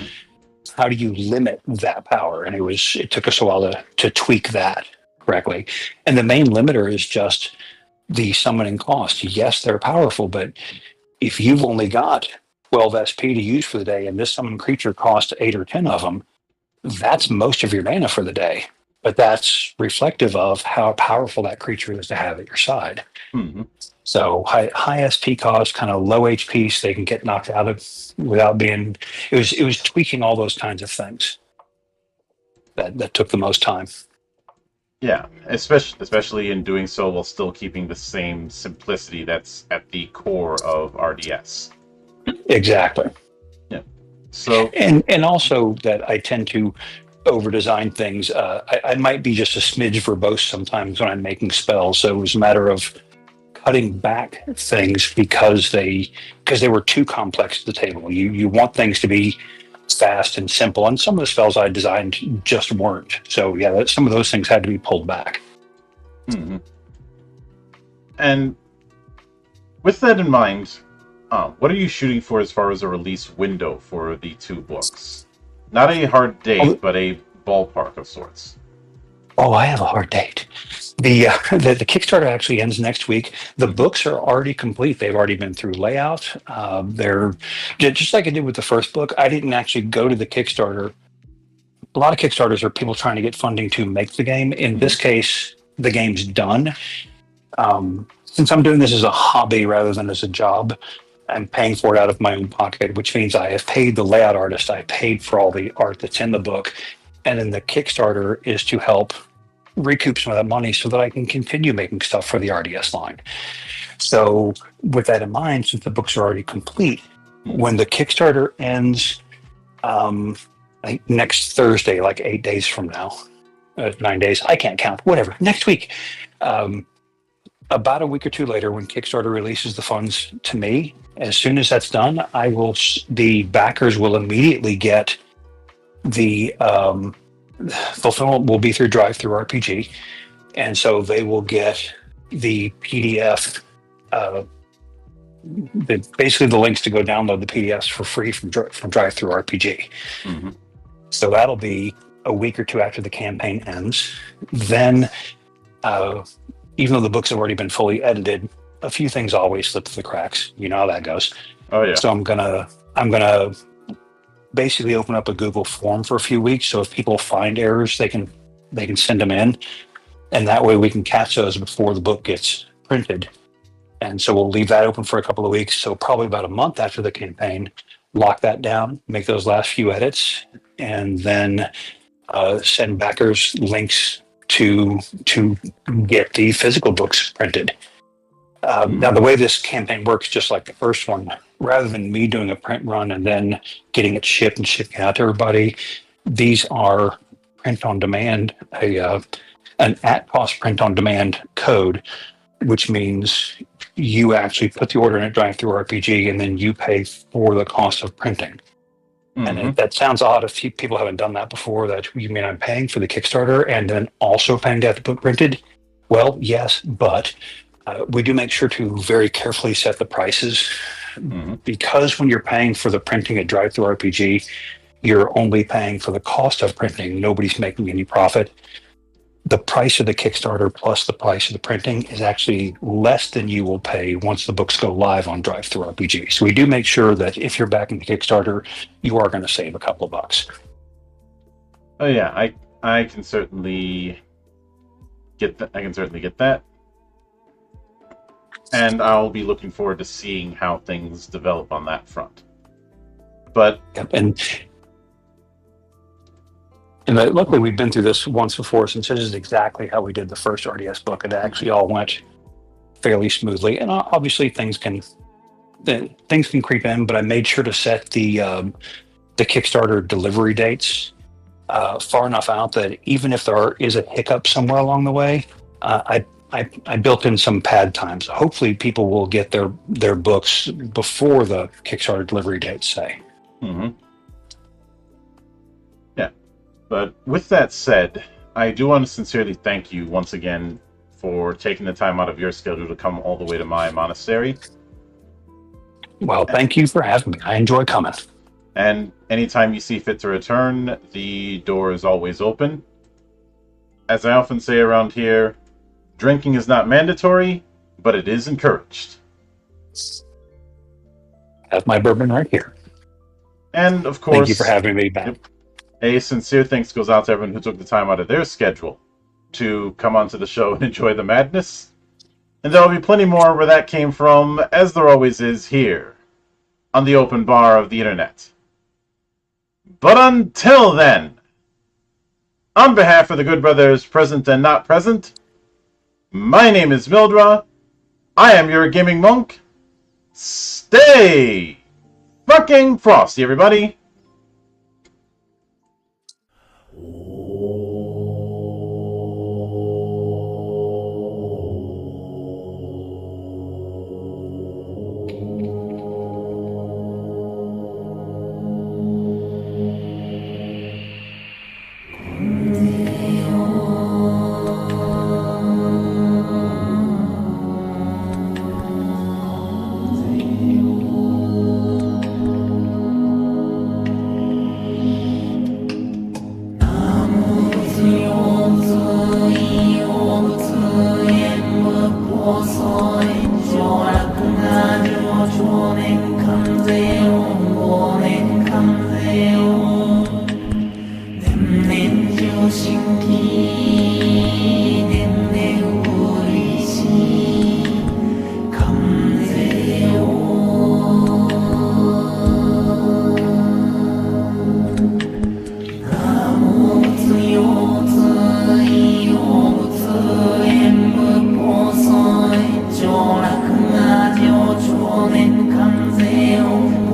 how do you limit that power? And it took us a while to tweak that correctly. And the main limiter is just the summoning cost. Yes, they're powerful, but if you've only got 12 SP to use for the day and this summoned creature costs 8 or 10 of them, that's most of your mana for the day. But that's reflective of how powerful that creature is to have at your side. Hmm. So high SP cost, kind of low HP, so they can get knocked out of without being. It was tweaking all those kinds of things that took the most time. Yeah, especially in doing so while still keeping the same simplicity that's at the core of RDS. Exactly. Yeah. So. And also that I tend to over design things. I might be just a smidge verbose sometimes when I'm making spells. So it was a matter of cutting back things because they were too complex to the table. You want things to be fast and simple, and some of the spells I designed just weren't. So yeah, some of those things had to be pulled back. Hmm. And with that in mind, what are you shooting for as far as a release window for the two books? Not a hard Oh, date, but a ballpark of sorts. oh, I have a hard date. The Kickstarter actually ends next week. The Hmm. books are already complete. They've already been through layout. They're just like I did with the first book. I didn't actually go to the Kickstarter. A lot of Kickstarters are people trying to get funding to make the game. In Hmm. this case, the game's done. Since I'm doing this as a hobby rather than as a job, I'm paying for it out of my own pocket, which means I have paid the layout artist. I paid for all the art that's in the book. And then the Kickstarter is to help recoup some of that money so that I can continue making stuff for the RDS line. So, with that in mind, since the books are already complete, Hmm. when the Kickstarter ends, I think next Thursday, like 8 days from now, 9 days, I can't count, whatever, next week, um, about a week or two later, when Kickstarter releases the funds to me, as soon as that's done, the backers will immediately get the fulfillment will be through Drive Through RPG, and so they will get the PDF, uh, basically the links to go download the PDFs for free from Drive Through RPG. Hmm. So that'll be a week or two after the campaign ends. Then, uh, even though the books have already been fully edited, a few things always slip through the cracks. You know how that goes. Oh yeah. So I'm gonna basically open up a Google form for a few weeks. So if people find errors, they can send them in, and that way we can catch those before the book gets printed. And so we'll leave that open for a couple of weeks. So probably about a month after the campaign, lock that down, make those last few edits, and then send backers links to get the physical books printed. Now, Hmm. the way this campaign works, just like the first one, rather than me doing a print run and then getting it shipped and shipping out to everybody, these are print on demand, an at cost print on demand code, which means you actually put the order in at Drive Through RPG and then you pay for the cost of printing. And Hmm. that sounds odd if people haven't done that before. That you mean I'm paying for the Kickstarter and then also paying to have the book printed? Well, yes, but we do make sure to very carefully set the prices Hmm. because when you're paying for the printing at Drive Through RPG, you're only paying for the cost of printing. Nobody's making any profit. the price of the Kickstarter plus the price of the printing is actually less than you will pay once the books go live on Drive-Thru RPG. So we do make sure that if you're backing the Kickstarter, you are going to save a couple of bucks. Oh yeah, I can certainly get that. I can certainly get that, and I'll be looking forward to seeing how things develop on that front. But Yep. And luckily, we've been through this once before, since this is exactly how we did the first RDS book. It actually all went fairly smoothly, and obviously things can creep in. But I made sure to set the Kickstarter delivery dates far enough out that even if there is a hiccup somewhere along the way, I built in some pad times. Hopefully, people will get their books before the Kickstarter delivery dates say. Mm-hmm. Yeah. But with that said, I do want to sincerely thank you once again for taking the time out of your schedule to come all the way to my monastery. Well, thank you for having me. I enjoy coming. And anytime you see fit to return, the door is always open. As I often say around here, drinking is not mandatory, but it is encouraged. I have my bourbon right here. And of course, thank you for having me back. A sincere thanks goes out to everyone who took the time out of their schedule to come onto the show and enjoy the madness. And there'll be plenty more where that came from, as there always is here, on the open bar of the internet. But until then, on behalf of the good brothers present and not present, my name is Mildra. I am your gaming monk. Stay fucking frosty, everybody. Hãy subscribe cho kênh Ghiền Mì Gõ để không bỏ lỡ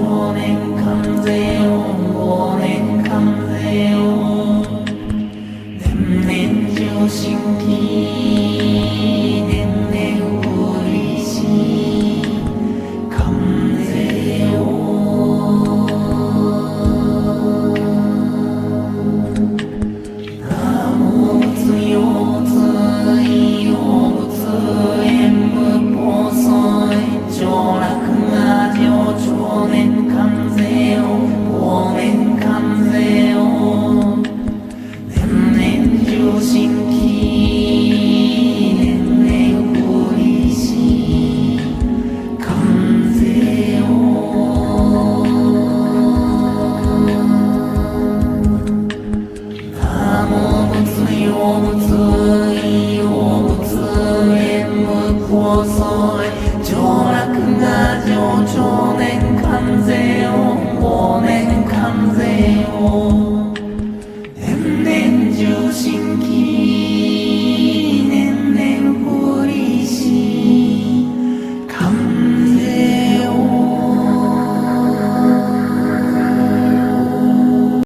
常年関税を忘年関税を年々上新規年々不利し関税を多物物用物異用物演武法損上落が上長年関税を忘年関税を年々上新規年々不利し関税を多物物用物異用物演武法損上落が上長年関税を忘年関税を年々重新規